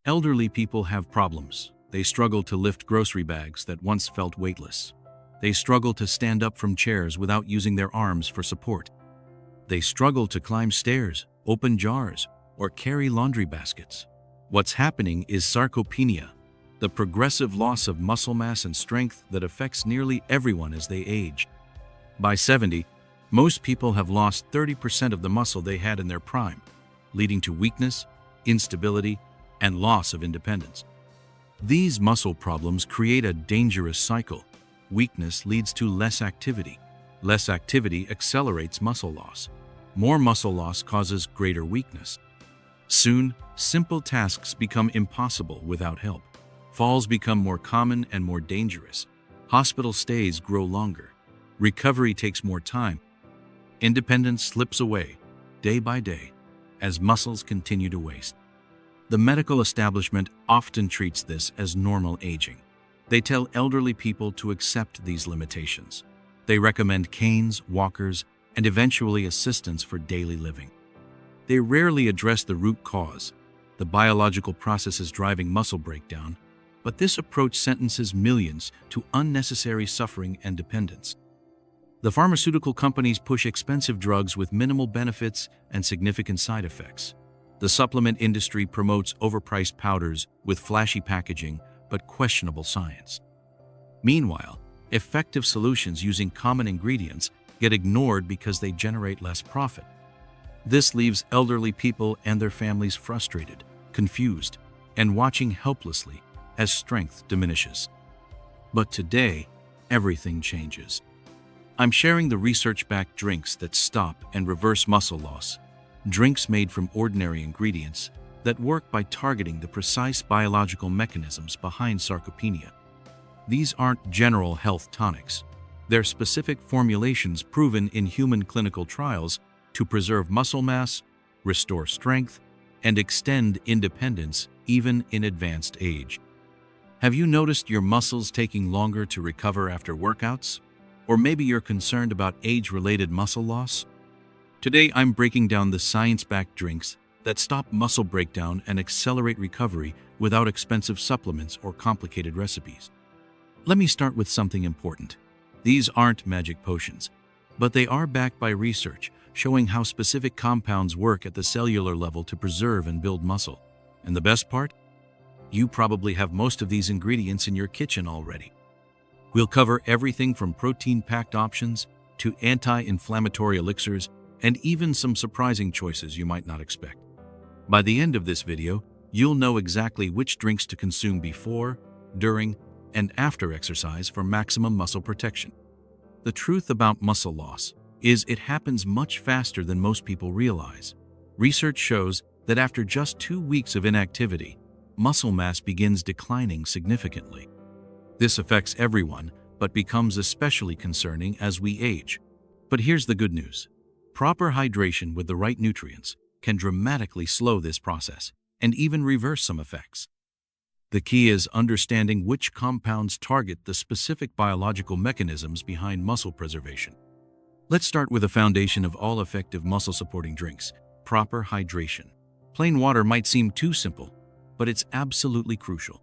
Elderly people have problems. They struggle to lift grocery bags that once felt weightless. They struggle to stand up from chairs without using their arms for support. They struggle to climb stairs, open jars, or carry laundry baskets. What's happening is sarcopenia, the progressive loss of muscle mass and strength that affects nearly everyone as they age. By 70, most people have lost 30% of the muscle they had in their prime, leading to weakness, instability, and loss of independence. These muscle problems create a dangerous cycle. Weakness leads to less activity. Less activity accelerates muscle loss. More muscle loss causes greater weakness. Soon, simple tasks become impossible without help. Falls become more common and more dangerous. Hospital stays grow longer. Recovery takes more time. Independence slips away, day by day, as muscles continue to waste. The medical establishment often treats this as normal aging. They tell elderly people to accept these limitations. They recommend canes, walkers, and eventually assistance for daily living. They rarely address the root cause, the biological processes driving muscle breakdown, but this approach sentences millions to unnecessary suffering and dependence. The pharmaceutical companies push expensive drugs with minimal benefits and significant side effects. The supplement industry promotes overpriced powders with flashy packaging but questionable science. Meanwhile, effective solutions using common ingredients get ignored because they generate less profit. This leaves elderly people and their families frustrated, confused, and watching helplessly as strength diminishes. But today, everything changes. I'm sharing the research-backed drinks that stop and reverse muscle loss, drinks made from ordinary ingredients that work by targeting the precise biological mechanisms behind sarcopenia. These aren't general health tonics. They're specific formulations proven in human clinical trials to preserve muscle mass, restore strength, and extend independence even in advanced age. Have you noticed your muscles taking longer to recover after workouts? Or maybe you're concerned about age-related muscle loss? Today, I'm breaking down the science-backed drinks that stop muscle breakdown and accelerate recovery without expensive supplements or complicated recipes. Let me start with something important. These aren't magic potions, but they are backed by research showing how specific compounds work at the cellular level to preserve and build muscle. And the best part? You probably have most of these ingredients in your kitchen already. We'll cover everything from protein-packed options to anti-inflammatory elixirs and even some surprising choices you might not expect. By the end of this video, you'll know exactly which drinks to consume before, during, and after exercise for maximum muscle protection. The truth about muscle loss is it happens much faster than most people realize. Research shows that after just 2 weeks of inactivity, muscle mass begins declining significantly. This affects everyone, but becomes especially concerning as we age. But here's the good news. Proper hydration with the right nutrients can dramatically slow this process and even reverse some effects. The key is understanding which compounds target the specific biological mechanisms behind muscle preservation. Let's start with the foundation of all effective muscle-supporting drinks: proper hydration. Plain water might seem too simple, but it's absolutely crucial.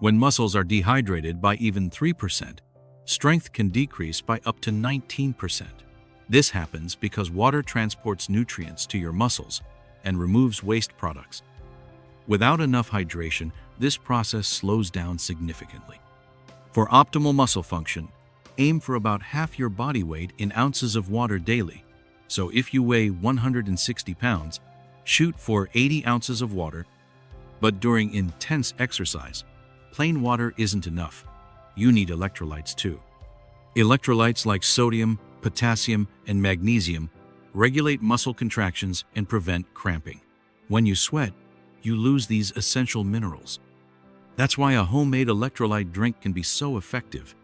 When muscles are dehydrated by even 3%, strength can decrease by up to 19%. This happens because water transports nutrients to your muscles and removes waste products. Without enough hydration, this process slows down significantly. For optimal muscle function, aim for about half your body weight in ounces of water daily. So if you weigh 160 pounds, shoot for 80 ounces of water. But during intense exercise, plain water isn't enough. You need electrolytes too. Electrolytes like sodium, potassium, and magnesium regulate muscle contractions and prevent cramping. When you sweat, you lose these essential minerals. That's why a homemade electrolyte drink can be so effective.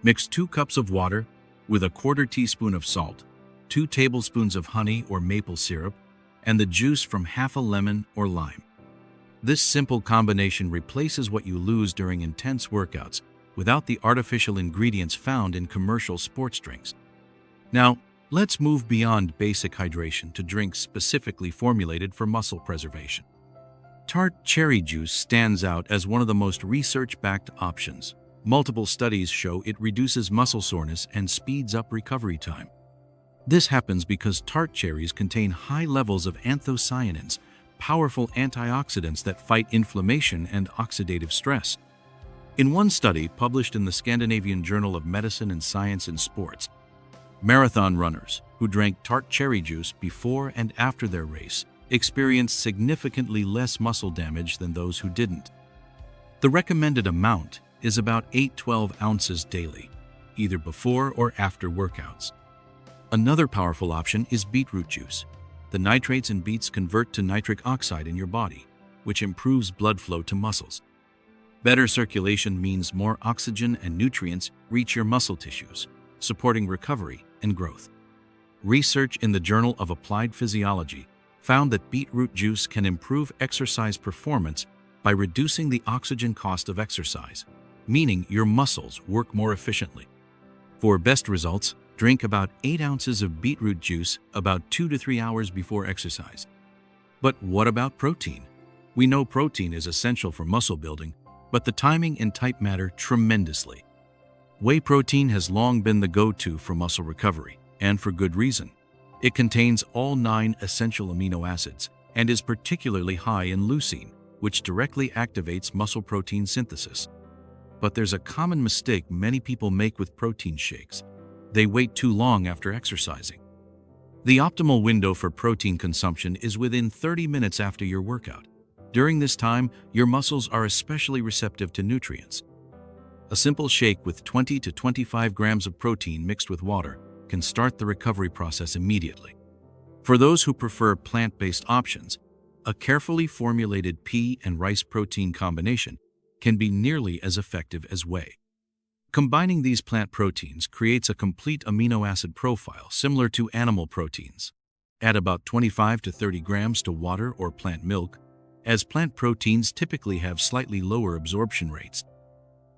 Mix 2 cups of water with a 1/4 teaspoon of salt, 2 tablespoons of honey or maple syrup, and the juice from half a lemon or lime. This simple combination replaces what you lose during intense workouts without the artificial ingredients found in commercial sports drinks. Now, let's move beyond basic hydration to drinks specifically formulated for muscle preservation. Tart cherry juice stands out as one of the most research-backed options. Multiple studies show it reduces muscle soreness and speeds up recovery time. This happens because tart cherries contain high levels of anthocyanins, powerful antioxidants that fight inflammation and oxidative stress. In one study published in the Scandinavian Journal of Medicine and Science in Sports, marathon runners who drank tart cherry juice before and after their race experienced significantly less muscle damage than those who didn't. The recommended amount is about 8-12 ounces daily, either before or after workouts. Another powerful option is beetroot juice. The nitrates in beets convert to nitric oxide in your body, which improves blood flow to muscles. Better circulation means more oxygen and nutrients reach your muscle tissues, supporting recovery and growth. Research in the Journal of Applied Physiology found that beetroot juice can improve exercise performance by reducing the oxygen cost of exercise, meaning your muscles work more efficiently. For best results, drink about 8 ounces of beetroot juice about 2 to 3 hours before exercise. But what about protein? We know protein is essential for muscle building, but the timing and type matter tremendously. Whey protein has long been the go-to for muscle recovery, and for good reason. It contains all 9 essential amino acids and is particularly high in leucine, which directly activates muscle protein synthesis. But there's a common mistake many people make with protein shakes. They wait too long after exercising. The optimal window for protein consumption is within 30 minutes after your workout. During this time, your muscles are especially receptive to nutrients. A simple shake with 20 to 25 grams of protein mixed with water can start the recovery process immediately. For those who prefer plant-based options, a carefully formulated pea and rice protein combination can be nearly as effective as whey. Combining these plant proteins creates a complete amino acid profile similar to animal proteins. Add about 25 to 30 grams to water or plant milk, as plant proteins typically have slightly lower absorption rates.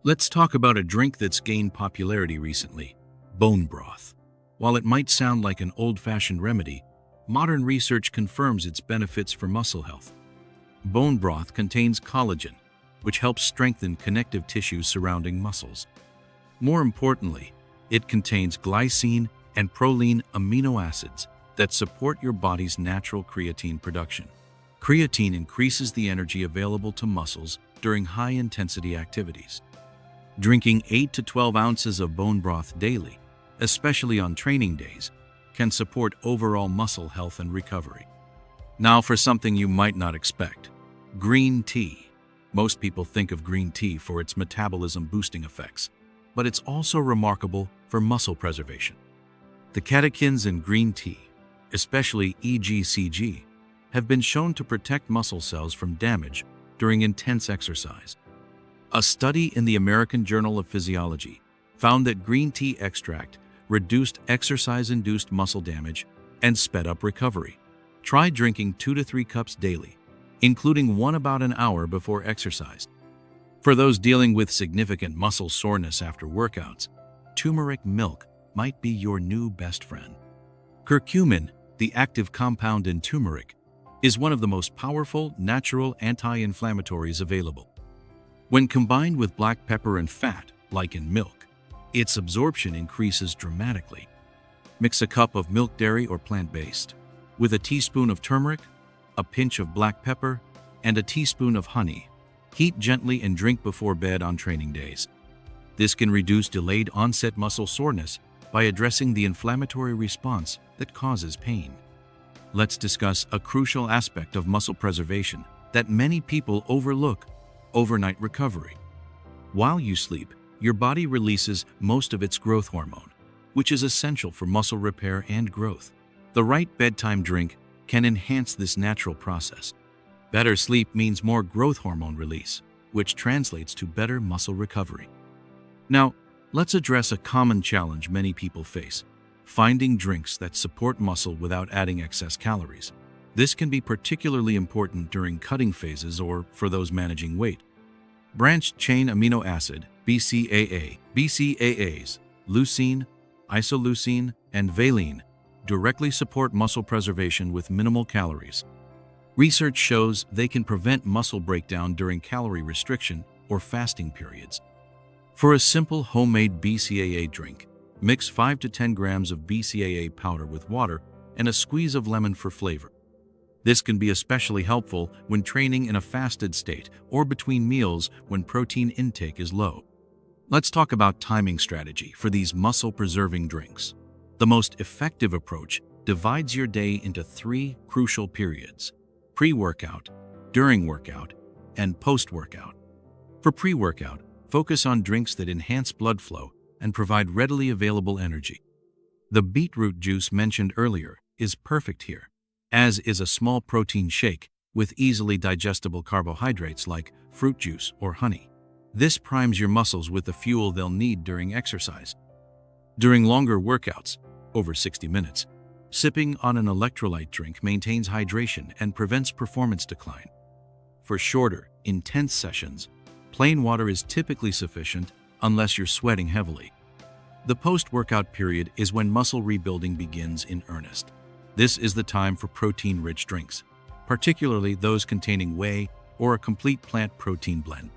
Let's talk about a drink that's gained popularity recently: bone broth. While it might sound like an old-fashioned remedy, modern research confirms its benefits for muscle health. Bone broth contains collagen, which helps strengthen connective tissue surrounding muscles. More importantly, it contains glycine and proline amino acids that support your body's natural creatine production. Creatine increases the energy available to muscles during high-intensity activities. Drinking 8 to 12 ounces of bone broth daily, especially on training days, can support overall muscle health and recovery. Now for something you might not expect: green tea. Most people think of green tea for its metabolism-boosting effects, but it's also remarkable for muscle preservation. The catechins in green tea, especially EGCG, have been shown to protect muscle cells from damage during intense exercise. A study in the American Journal of Physiology found that green tea extract reduced exercise-induced muscle damage and sped up recovery. Try drinking 2 to 3 cups daily, including one about an hour before exercise. For those dealing with significant muscle soreness after workouts, turmeric milk might be your new best friend. Curcumin, the active compound in turmeric, is one of the most powerful natural anti-inflammatories available. When combined with black pepper and fat, like in milk, its absorption increases dramatically. Mix a cup of milk, dairy or plant-based, with a teaspoon of turmeric, a pinch of black pepper, and a teaspoon of honey. Heat gently and drink before bed on training days. This can reduce delayed onset muscle soreness by addressing the inflammatory response that causes pain. Let's discuss a crucial aspect of muscle preservation that many people overlook: overnight recovery. While you sleep, your body releases most of its growth hormone, which is essential for muscle repair and growth. The right bedtime drink can enhance this natural process. Better sleep means more growth hormone release, which translates to better muscle recovery. Now, let's address a common challenge many people face: finding drinks that support muscle without adding excess calories. This can be particularly important during cutting phases or for those managing weight. Branched-chain amino acid, BCAAs, leucine, isoleucine, and valine directly support muscle preservation with minimal calories. Research shows they can prevent muscle breakdown during calorie restriction or fasting periods. For a simple homemade BCAA drink, mix 5 to 10 grams of BCAA powder with water and a squeeze of lemon for flavor. This can be especially helpful when training in a fasted state or between meals when protein intake is low. Let's talk about timing strategy for these muscle-preserving drinks. The most effective approach divides your day into 3 crucial periods: pre-workout, during workout, and post-workout. For pre-workout, focus on drinks that enhance blood flow and provide readily available energy. The beetroot juice mentioned earlier is perfect here, as is a small protein shake with easily digestible carbohydrates like fruit juice or honey. This primes your muscles with the fuel they'll need during exercise. During longer workouts, over 60 minutes, sipping on an electrolyte drink maintains hydration and prevents performance decline. For shorter, intense sessions, plain water is typically sufficient unless you're sweating heavily. The post-workout period is when muscle rebuilding begins in earnest. This is the time for protein-rich drinks, particularly those containing whey or a complete plant protein blend.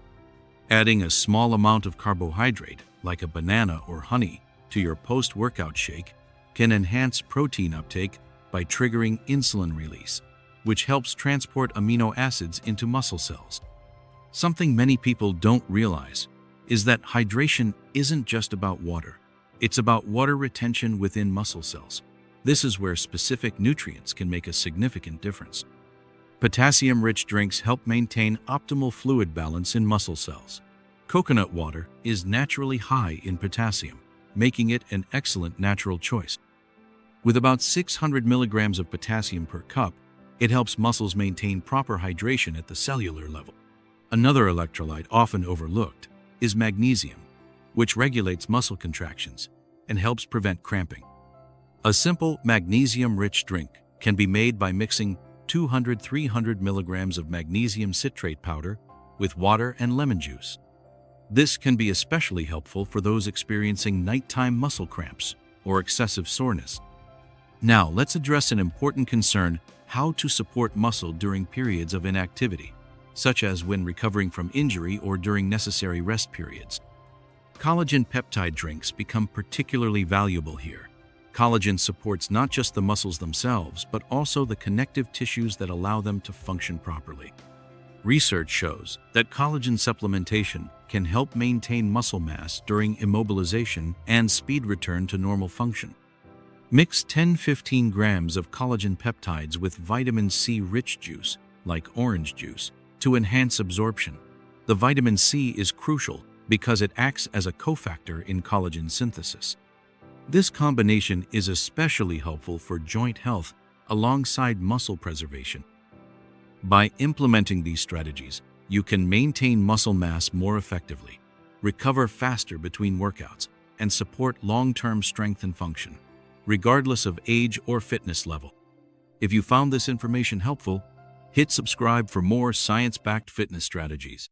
Adding a small amount of carbohydrate, like a banana or honey, to your post-workout shake can enhance protein uptake by triggering insulin release, which helps transport amino acids into muscle cells. Something many people don't realize is that hydration isn't just about water. It's about water retention within muscle cells. This is where specific nutrients can make a significant difference. Potassium-rich drinks help maintain optimal fluid balance in muscle cells. Coconut water is naturally high in potassium, making it an excellent natural choice. With about 600 milligrams of potassium per cup, it helps muscles maintain proper hydration at the cellular level. Another electrolyte often overlooked is magnesium, which regulates muscle contractions and helps prevent cramping. A simple magnesium-rich drink can be made by mixing 200-300 milligrams of magnesium citrate powder with water and lemon juice. This can be especially helpful for those experiencing nighttime muscle cramps or excessive soreness. Now, let's address an important concern: how to support muscle during periods of inactivity, such as when recovering from injury or during necessary rest periods. Collagen peptide drinks become particularly valuable here. Collagen supports not just the muscles themselves, but also the connective tissues that allow them to function properly. Research shows that collagen supplementation can help maintain muscle mass during immobilization and speed return to normal function. Mix 10-15 grams of collagen peptides with vitamin C-rich juice, like orange juice, to enhance absorption. The vitamin C is crucial because it acts as a cofactor in collagen synthesis. This combination is especially helpful for joint health alongside muscle preservation. By implementing these strategies, you can maintain muscle mass more effectively, recover faster between workouts, and support long-term strength and function, regardless of age or fitness level. If you found this information helpful, hit subscribe for more science-backed fitness strategies.